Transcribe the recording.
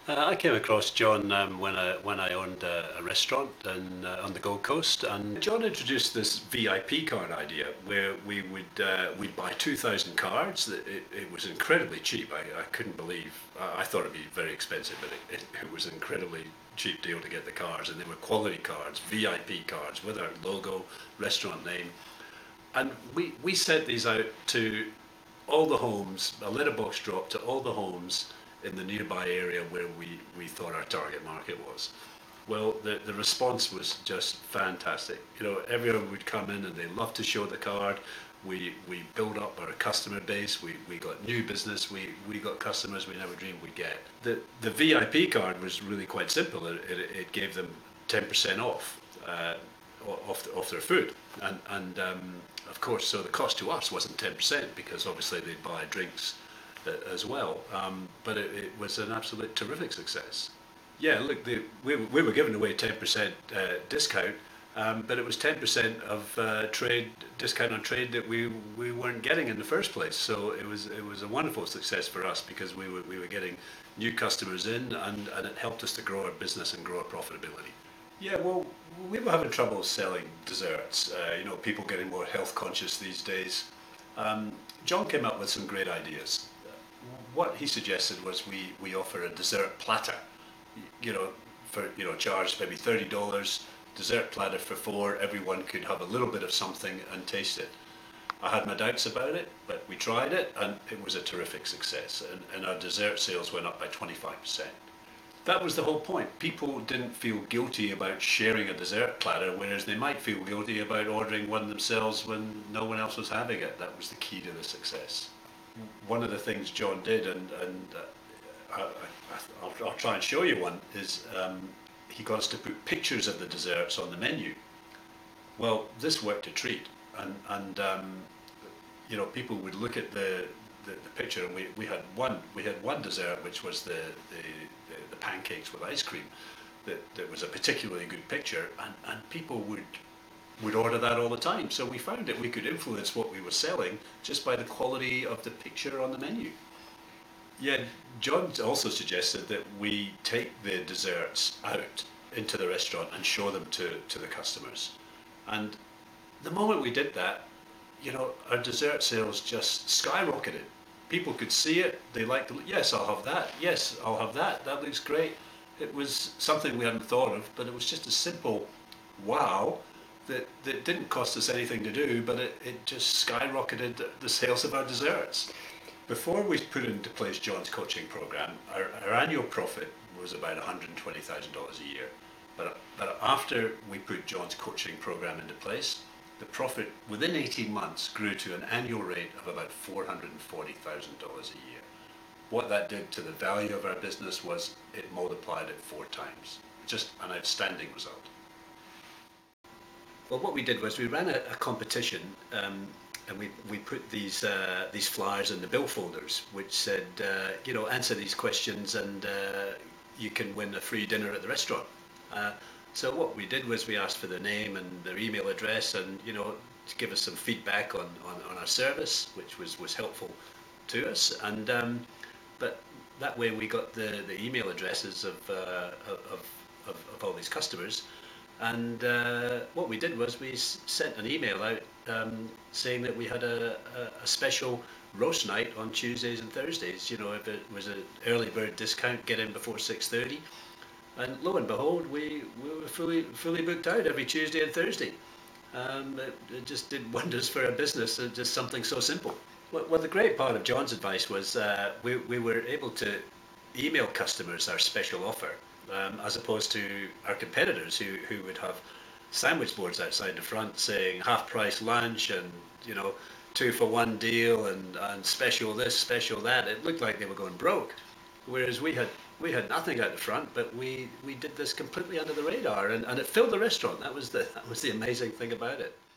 I came across John when I owned a restaurant on the Gold Coast, and John introduced this VIP card idea where we'd buy 2,000 cards. It was incredibly cheap. I couldn't believe. I thought it'd be very expensive, but it was an incredibly cheap deal to get the cards, and they were quality cards, VIP cards with our logo, restaurant name, and we sent these out to all the homes, a letterbox drop to all the homes in the nearby area where we thought our target market was. Well, the response was just fantastic. You know, everyone would come in and they loved to show the card. We built up our customer base. We got new business. We got customers we never dreamed we'd get. The VIP card was really quite simple. It gave them 10% off. Off their food, and of course, so the cost to us wasn't 10% because obviously they'd buy drinks as well. But it was an absolute terrific success. Yeah, look, we were giving away 10% discount, but it was 10% of trade discount on trade that we weren't getting in the first place. So it was a wonderful success for us because we were getting new customers in, and it helped us to grow our business and grow our profitability. Yeah, well, we were having trouble selling desserts. People getting more health conscious these days. John came up with some great ideas. What he suggested was we offer a dessert platter. For charge maybe $30, dessert platter for four. Everyone could have a little bit of something and taste it. I had my doubts about it, but we tried it, and it was a terrific success. And our dessert sales went up by 25%. That was the whole point. People didn't feel guilty about sharing a dessert platter, whereas they might feel guilty about ordering one themselves when no one else was having it. That was the key to the success. One of the things John did, I'll try and show you one, is he got us to put pictures of the desserts on the menu. Well, this worked a treat, and people would look at the picture, and we had one dessert, which was the pancakes with ice cream, that was a particularly good picture, and people would order that all the time. So we found that we could influence what we were selling just by the quality of the picture on the menu. Yeah, John also suggested that we take the desserts out into the restaurant and show them to the customers. And the moment we did that, our dessert sales just skyrocketed. People could see it. They liked it. Yes, I'll have that. Yes, I'll have that. That looks great. It was something we hadn't thought of, but it was just a simple wow that didn't cost us anything to do, but it just skyrocketed the sales of our desserts. Before we put into place John's coaching program, our annual profit was about $120,000 a year. But after we put John's coaching program into place, the profit within 18 months grew to an annual rate of about $440,000 a year. What that did to the value of our business was it multiplied it 4 times. Just an outstanding result. Well, what we did was we ran a competition, and we put these flyers in the bill folders, which said, answer these questions, and you can win a free dinner at the restaurant. So what we did was we asked for their name and their email address, and to give us some feedback on our service, which was helpful to us. And but that way we got the email addresses of all these customers. And what we did was we sent an email out saying that we had a special roast night on Tuesdays and Thursdays. If it was an early bird discount, get in before 6:30. And lo and behold, we were fully booked out every Tuesday and Thursday. It just did wonders for our business. Just something so simple. Well, the great part of John's advice was we were able to email customers our special offer, as opposed to our competitors who would have sandwich boards outside the front saying half price lunch and 2-for-1 deal and special this, special that. It looked like they were going broke. Whereas we had nothing out the front, but we did this completely under the radar, and it filled the restaurant. That was the amazing thing about it.